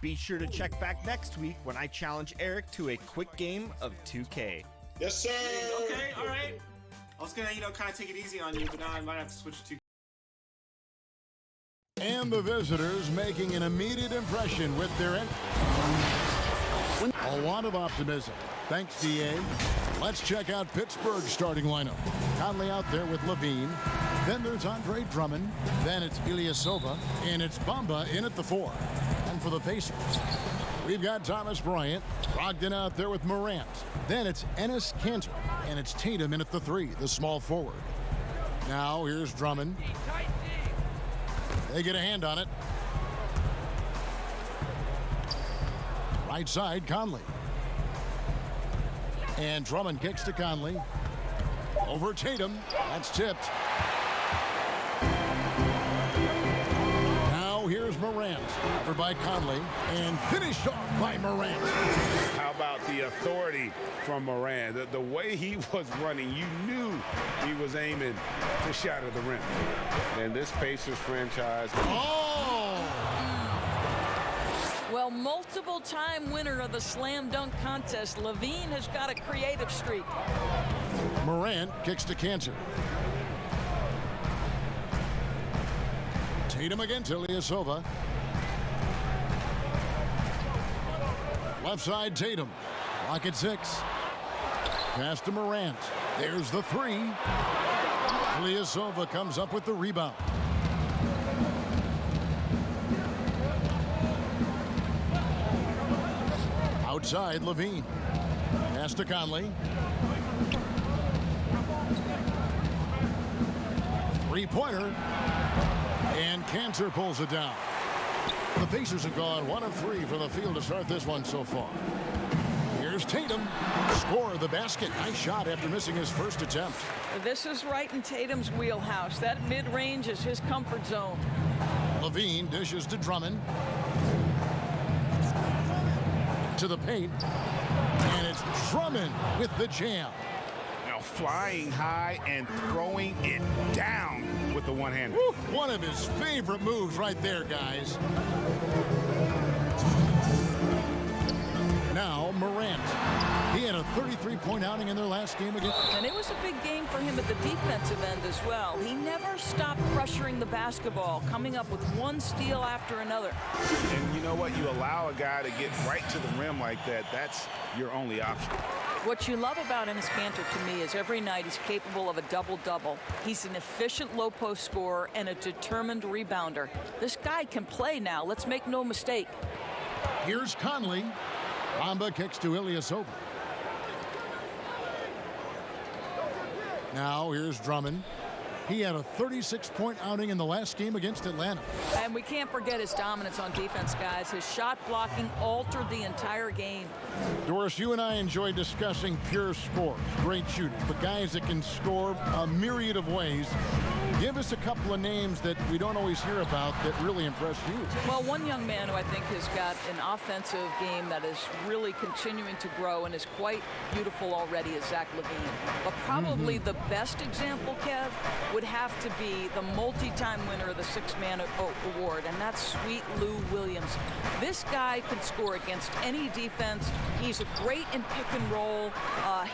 Be sure to check back next week when I challenge Eric to a quick game of 2K. Yes, sir. Okay, all right. I was gonna, kind of take it easy on you, but now I might have to switch to. And the visitors making an immediate impression with their a lot of optimism. Thanks, DA. Let's check out Pittsburgh's starting lineup. Conley out there with Levine. Then there's Andre Drummond. Then it's Ilyasova. And it's Bamba in at the 4. And for the Pacers, we've got Thomas Bryant. Brogdon out there with Morant. Then it's Enes Kanter. And it's Tatum in at the 3, the small forward. Now here's Drummond. They get a hand on it. Right side, Conley. And Drummond kicks to Conley. Over Tatum. That's tipped. Now here's Morant. Covered by Conley. And finished off by Morant. How about the authority from Morant? The way he was running, you knew he was aiming to shatter the rim. And this Pacers franchise. Well, multiple-time winner of the slam dunk contest, Levine has got a creative streak. Morant kicks to Kanter. Tatum against Ilyasova. Left side, Tatum. Clock at 6. Pass to Morant. There's the 3. Ilyasova comes up with the rebound. Outside, Levine. Pass to Conley. 3-pointer. And Kanter pulls it down. The Pacers have gone 1 of 3 from the field to start this one so far. Here's Tatum. Score the basket. Nice shot after missing his first attempt. This is right in Tatum's wheelhouse. That mid-range is his comfort zone. Levine dishes to Drummond. To the paint. And it's Drummond with the jam. Now flying high and throwing it down with the one-hander. One of his favorite moves right there, guys. Now Morant. He had a 33-point outing in their last game again. And it was a big game for him at the defensive end as well. He never stopped pressuring the basketball, coming up with one steal after another. And you know what? You allow a guy to get right to the rim like that. That's your only option. What you love about Enes Kanter to me is every night he's capable of a double-double. He's an efficient low-post scorer and a determined rebounder. This guy can play now. Let's make no mistake. Here's Conley. Bamba kicks to Ilyasova. Now here's Drummond. He had a 36-point outing in the last game against Atlanta. And we can't forget his dominance on defense, guys. His shot blocking altered the entire game. Doris, you and I enjoy discussing pure scores, great shooters, but guys that can score a myriad of ways. Give us a couple of names that we don't always hear about that really impressed you. Well, one young man who I think has got an offensive game that is really continuing to grow and is quite beautiful already is Zach LaVine. But probably the best example, Kev, would have to be the multi-time winner of the Six-Man Award, and that's Sweet Lou Williams. This guy can score against any defense. He's great in pick and roll.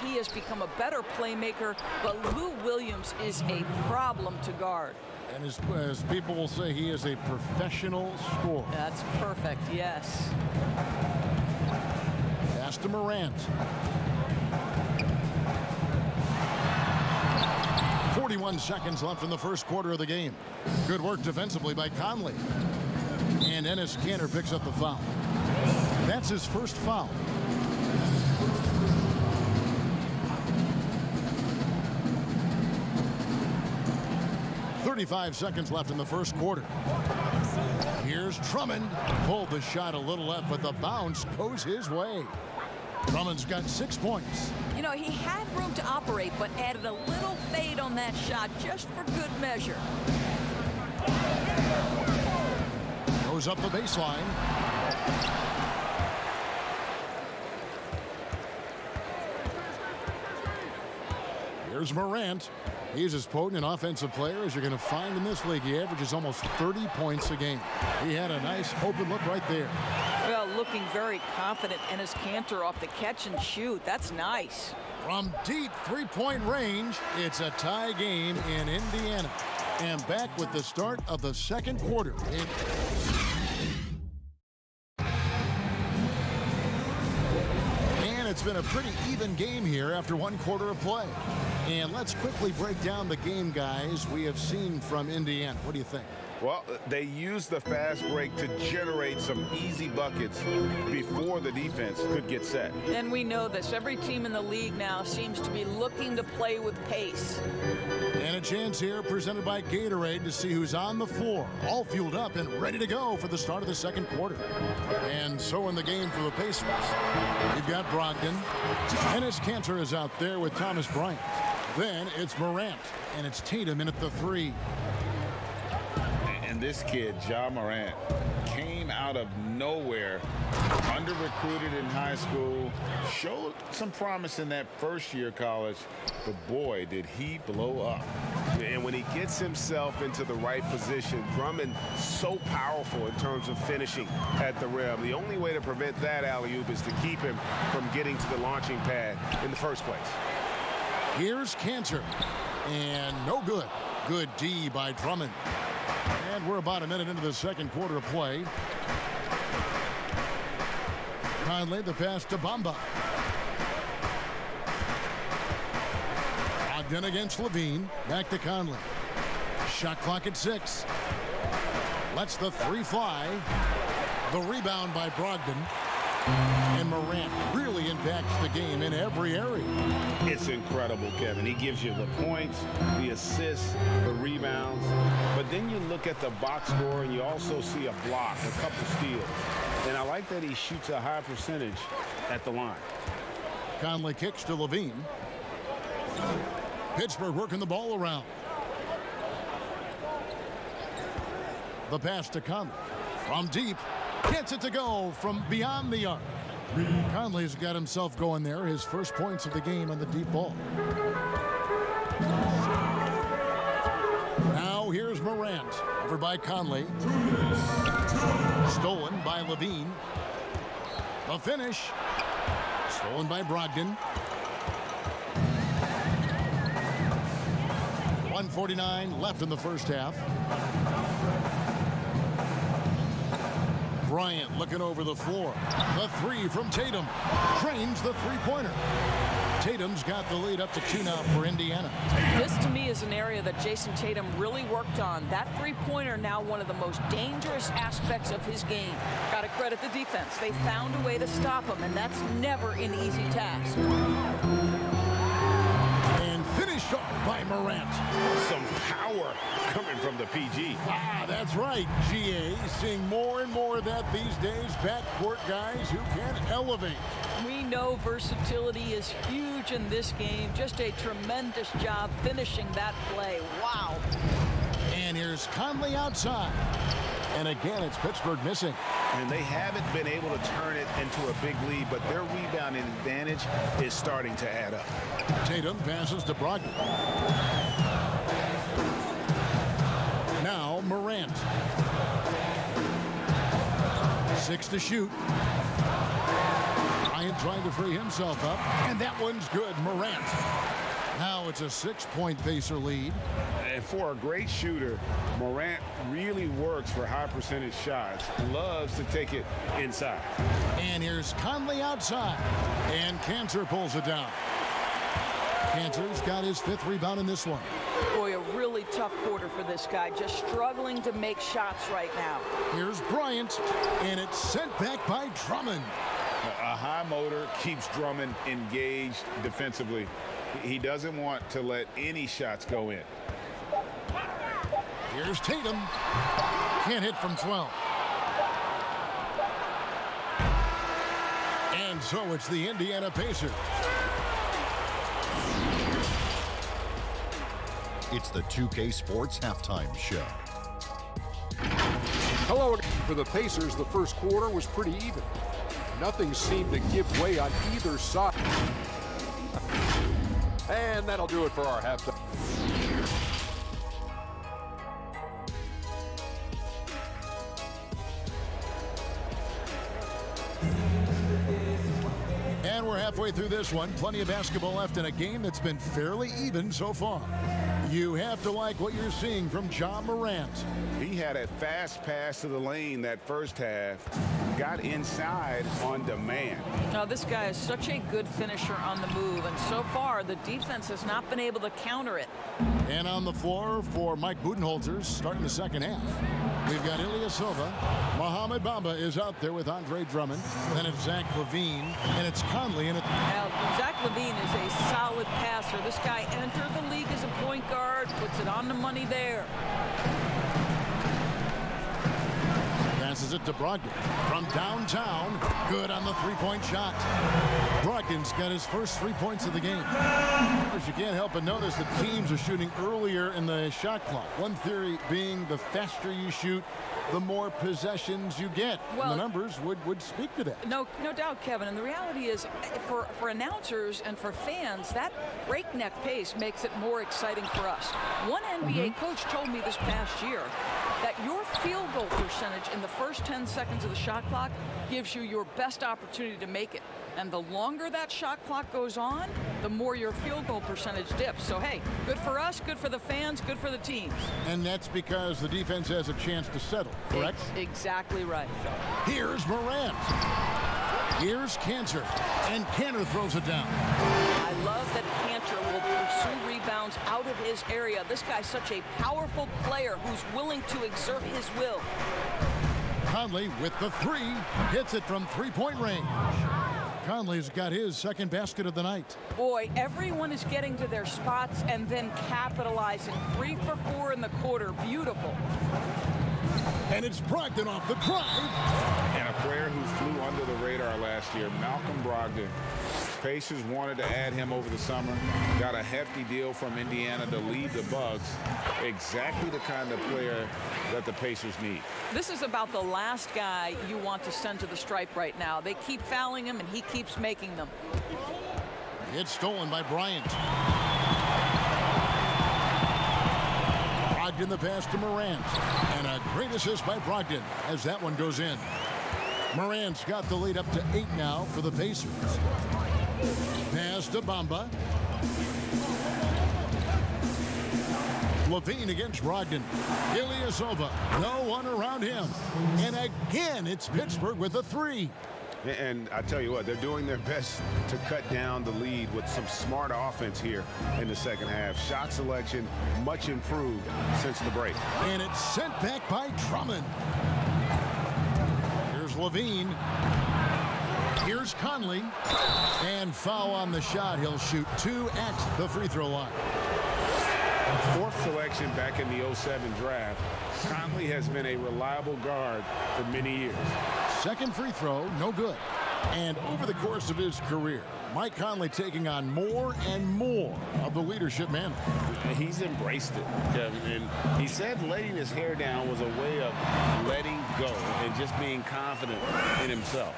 He has become a better playmaker, but Lou Williams is a problem to guard. And as people will say, he is a professional scorer. That's perfect, yes. Pass to Morant. 41 seconds left in the first quarter of the game. Good work defensively by Conley. And Enes Kanter picks up the foul. That's his first foul. .35 seconds left in the first quarter. Here's Drummond. Pulled the shot a little left, but the bounce goes his way. Drummond's got 6 points. You know, he had room to operate, but added a little fade on that shot just for good measure. Goes up the baseline. Here's Morant. He's as potent an offensive player as you're going to find in this league. He averages almost 30 points a game. He had a nice open look right there. Well, looking very confident, and his canter off the catch and shoot. That's nice. From deep three-point range, it's a tie game in Indiana. And back with the start of the second quarter. And it's been a pretty even game here after one quarter of play. And let's quickly break down the game, guys, we have seen from Indiana. What do you think? Well, they used the fast break to generate some easy buckets before the defense could get set. And we know this. Every team in the league now seems to be looking to play with pace. And a chance here presented by Gatorade to see who's on the floor, all fueled up and ready to go for the start of the second quarter. And so in the game for the Pacers, you've got Brogdon, and his canter is out there with Thomas Bryant. Then it's Morant, and it's Tatum in at the three. And this kid, Ja Morant, came out of nowhere, under-recruited in high school, showed some promise in that first year of college, but boy, did he blow up. And when he gets himself into the right position, Drummond so powerful in terms of finishing at the rim. The only way to prevent that alley-oop is to keep him from getting to the launching pad in the first place. Here's Cantor, and no good. Good D by Drummond. And we're about a minute into the second quarter of play. Conley, the pass to Bamba. Ogden against Levine. Back to Conley. Shot clock at 6. Lets the three fly. The rebound by Brogdon. And Morant really impacts the game in every area. It's incredible, Kevin. He gives you the points, the assists, the rebounds. But then you look at the box score and you also see a block, a couple steals. And I like that he shoots a high percentage at the line. Conley kicks to Levine. Pittsburgh working the ball around. The pass to Conley. From deep. Gets it to go from beyond the arc. Conley's got himself going there. His first points of the game on the deep ball. Now here's Morant. Over by Conley. Stolen by Levine. The finish. Stolen by Brogdon. 1:49 left in the first half. Bryant looking over the floor. The three from Tatum. Drains the three-pointer. Tatum's got the lead up to 2 now for Indiana. This, to me, is an area that Jason Tatum really worked on. That three-pointer now one of the most dangerous aspects of his game. Got to credit the defense. They found a way to stop him, and that's never an easy task. And finished off by Morant. Some power coming from the PG. That's right, GA. Seeing more and more of that these days. Backcourt guys who can elevate. We know versatility is huge in this game. Just a tremendous job finishing that play. Wow. And here's Conley outside. And again, it's Pittsburgh missing. And they haven't been able to turn it into a big lead, but their rebounding advantage is starting to add up. Tatum passes to Brogdon. Now Morant. 6 to shoot. Bryant trying to free himself up. And that one's good. Morant. Now it's a 6-point Pacer lead. And for a great shooter, Morant really works for high percentage shots. Loves to take it inside. And here's Conley outside. And Cantor pulls it down. Cantor's got his 5th rebound in this one. Boy, a really tough quarter for this guy. Just struggling to make shots right now. Here's Bryant. And it's sent back by Drummond. A high motor keeps Drummond engaged defensively. He doesn't want to let any shots go in. Here's Tatum. Can't hit from 12. And so it's the Indiana Pacers. It's the 2K Sports Halftime Show. Hello. For the Pacers, the first quarter was pretty even. Nothing seemed to give way on either side. And that'll do it for our halftime. And we're halfway through this one. Plenty of basketball left in a game that's been fairly even so far. You have to like what you're seeing from Ja Morant. He had a fast pass to the lane that first half. Got inside on demand. Now, this guy is such a good finisher on the move, and so far the defense has not been able to counter it. And on the floor for Mike Budenholzer starting the second half. We've got Ilyasova. Mohamed Bamba is out there with Andre Drummond. Then it's Zach LaVine, and it's Conley. Now, Zach LaVine is a solid passer. This guy entered the league as a point guard, puts it on the money there. Passes it to Brogdon from downtown. Good on the three-point shot. Brogdon's got his first 3 points of the game. But you can't help but notice that teams are shooting earlier in the shot clock. One theory being the faster you shoot, the more possessions you get. Well, and the numbers would speak to that. No doubt, Kevin. And the reality is, for announcers and for fans, that breakneck pace makes it more exciting for us. One NBA coach told me this past year that your field goal percentage in the first 10 seconds of the shot clock gives you your best opportunity to make it. And the longer that shot clock goes on, the more your field goal percentage dips. So, hey, good for us, good for the fans, good for the teams. And that's because the defense has a chance to settle, correct? Exactly right. Here's Morant. Here's Cantor. And Cantor throws it down. I love that Cantor will pursue rebounds out of his area. This guy's such a powerful player who's willing to exert his will. Conley with the three. Hits it from three-point range. Conley's got his second basket of the night. Boy, everyone is getting to their spots and then capitalizing. 3 for 4 in the quarter. Beautiful. And it's Brogdon off the drive. And a player who flew under the radar last year, Malcolm Brogdon. Pacers wanted to add him over the summer. Got a hefty deal from Indiana to lead the Bucks. Exactly the kind of player that the Pacers need. This is about the last guy you want to send to the stripe right now. They keep fouling him, and he keeps making them. It's stolen by Bryant. Brogdon the pass to Morant. And a great assist by Brogdon as that one goes in. Morant's got the lead up to 8 now for the Pacers. Pass to Bamba. LaVine against Brogdon. Ilyasova. No one around him. And again, it's Pittsburgh with a three. And I tell you what, they're doing their best to cut down the lead with some smart offense here in the second half. Shot selection much improved since the break. And it's sent back by Drummond. Here's LaVine. Here's Conley. And foul on the shot. He'll shoot 2 at the free throw line. Fourth selection back in the 07 draft. Conley has been a reliable guard for many years. Second free throw, no good. And over the course of his career, Mike Conley taking on more and more of the leadership mantle. He's embraced it, Kevin. And he said letting his hair down was a way of letting go and just being confident in himself.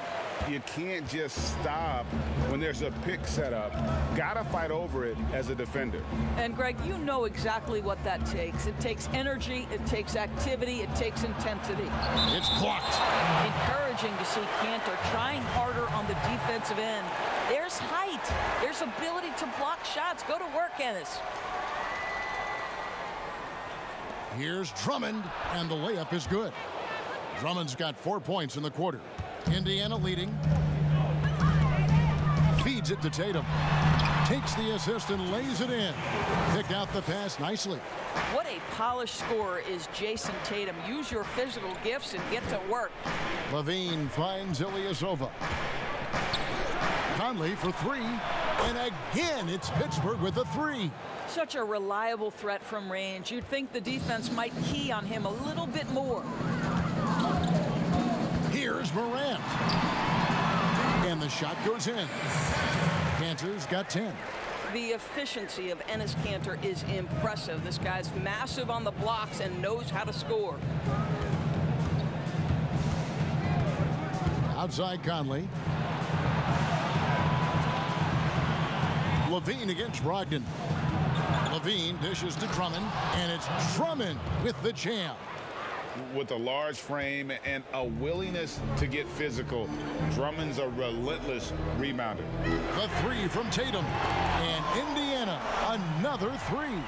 You can't just stop when there's a pick set up. Gotta fight over it as a defender. And Greg, you know exactly what that takes. It takes energy, it takes activity, it takes intensity. It's blocked. Encouraging to see Cantor trying harder on the defensive end. There's height. There's ability to block shots. Go to work, Ennis. Here's Drummond, and the layup is good. Drummond's got 4 points in the quarter. Indiana leading. Feeds it to Tatum. Takes the assist and lays it in. Picked out the pass nicely. What a polished scorer is Jason Tatum. Use your physical gifts and get to work. LaVine finds Ilyasova. Conley for three. And again, it's Pittsburgh with a three. Such a reliable threat from range. You'd think the defense might key on him a little bit more. Here's Morant. And the shot goes in. Cantor's got 10. The efficiency of Enes Kanter is impressive. This guy's massive on the blocks and knows how to score. Outside Conley. Levine against Brogdon. Levine dishes to Drummond, and it's Drummond with the jam. With a large frame and a willingness to get physical, Drummond's a relentless rebounder. The three from Tatum, and Indiana, another three.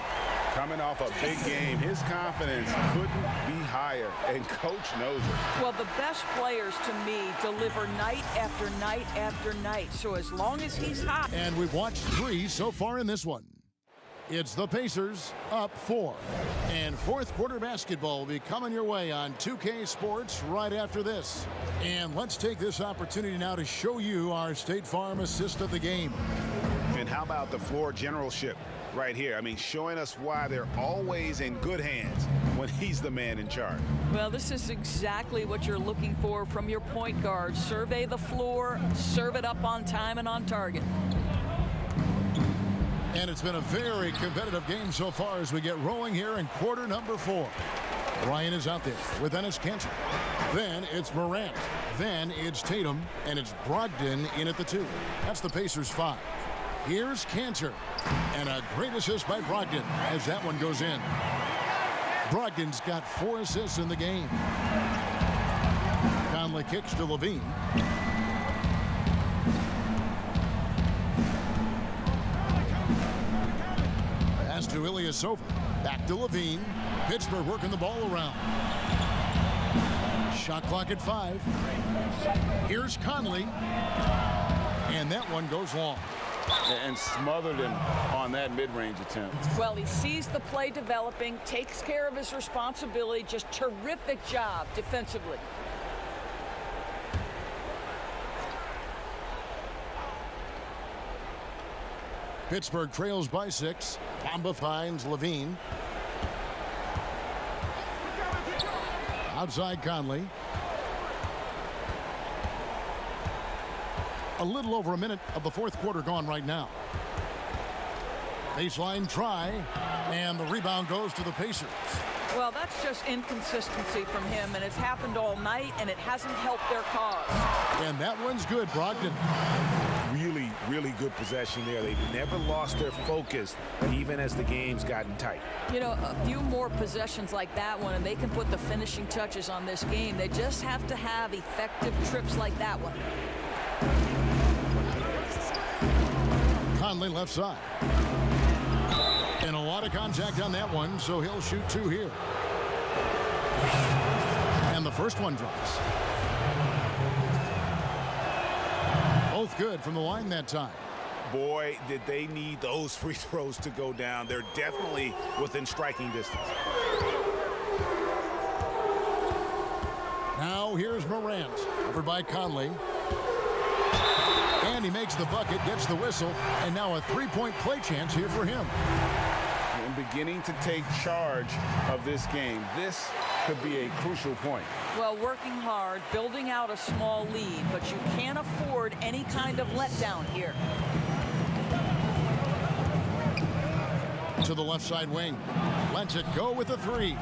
Coming off a big game, his confidence couldn't be higher, and coach knows it. Well, the best players, to me, deliver night after night after night. So as long as he's hot. And we've watched three so far in this one. It's the Pacers up 4. And fourth quarter basketball will be coming your way on 2K Sports right after this. And let's take this opportunity now to show you our State Farm assist of the game. And how about the floor generalship right here? I mean, showing us why they're always in good hands when he's the man in charge. Well, this is exactly what you're looking for from your point guard. Survey the floor, serve it up on time and on target. And it's been a very competitive game so far as we get rolling here in quarter number 4. Ryan is out there with Enes Kanter. Then it's Morant. Then it's Tatum. And it's Brogdon in at the 2. That's the Pacers 5. Here's Kanter. And a great assist by Brogdon as that one goes in. Brogdon's got 4 assists in the game. Conley kicks to Levine. Pass to Ilyasova. Back to Levine. Pittsburgh working the ball around. Shot clock at 5. Here's Conley. And that one goes long. And smothered him on that mid-range attempt. Well, he sees the play developing, takes care of his responsibility. Just terrific job defensively. Pittsburgh trails by 6. Bamba finds Levine. Outside Conley. A little over a minute of the fourth quarter gone right now. Baseline try, and the rebound goes to the Pacers. Well, that's just inconsistency from him, and it's happened all night, and it hasn't helped their cause. And that one's good, Brogdon. Really, really good possession there. They've never lost their focus, even as the game's gotten tight. You know, a few more possessions like that one, and they can put the finishing touches on this game. They just have to have effective trips like that one. Conley left side. And a lot of contact on that one, so he'll shoot 2 here. And the first one drops. Both good from the line that time. Boy, did they need those free throws to go down. They're definitely within striking distance. Now here's Morant, covered by Conley. And he makes the bucket, gets the whistle, and now a 3-point play chance here for him. And beginning to take charge of this game. This could be a crucial point. Well, working hard, building out a small lead, but you can't afford any kind of letdown here. To the left side wing. Lets it go with a 3.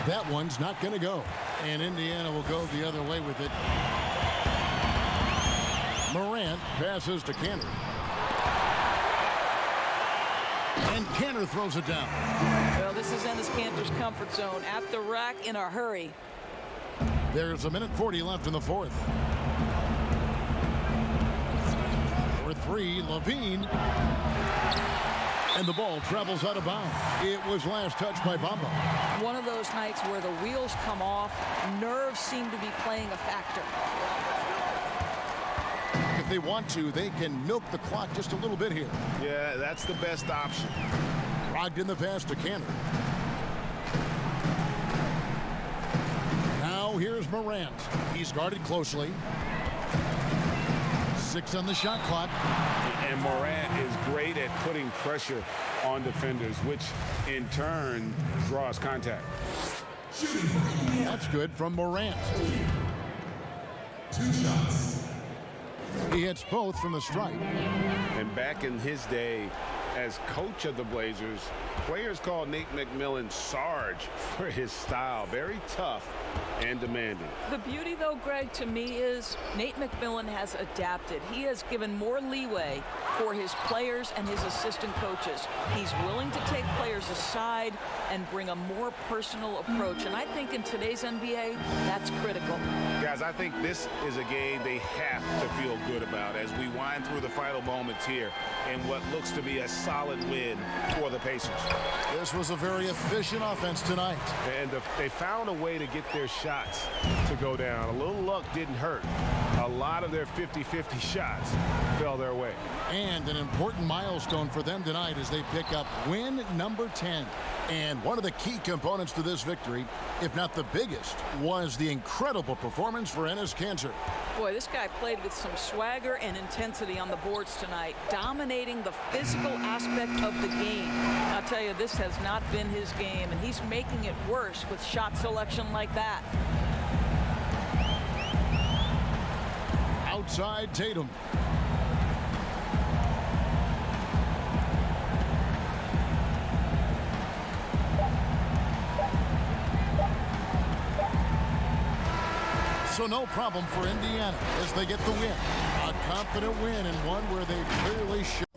That one's not going to go. And Indiana will go the other way with it. Morant passes to Kanter. And Kanter throws it down. Well, this is Enes Kanter's comfort zone. At the rack in a hurry. There's a minute 40 left in the fourth. For 3, Levine. And the ball travels out of bounds. It was last touched by Bamba. One of those nights where the wheels come off, nerves seem to be playing a factor. If they want to, they can milk the clock just a little bit here. Yeah, that's the best option. Rogged in the pass to Kanter. Now here's Morant. He's guarded closely. 6 on the shot clock. And Morant is great at putting pressure on defenders, which in turn draws contact. That's good from Morant. 2 shots. He hits both from the stripe. And back in his day as coach of the Blazers, players called Nate McMillan Sarge for his style. Very tough and demanding. The beauty, though, Greg, to me is Nate McMillan has adapted. He has given more leeway for his players and his assistant coaches. He's willing to take players aside and bring a more personal approach. And I think in today's NBA, that's critical. Guys, I think this is a game they have to feel good about as we wind through the final moments here in what looks to be a solid win for the Pacers. This was a very efficient offense tonight. And they found a way to get their shots to go down. A little luck didn't hurt. A lot of their 50-50 shots fell their way. And an important milestone for them tonight as they pick up win number 10. And one of the key components to this victory, if not the biggest, was the incredible performance for Enes Kanter. Boy, this guy played with some swagger and intensity on the boards tonight, dominating the physical aspect of the game. I'll tell you, this has not been his game, and he's making it worse with shot selection like that. Outside Tatum. So no problem for Indiana as they get the win. A confident win and one where they clearly show.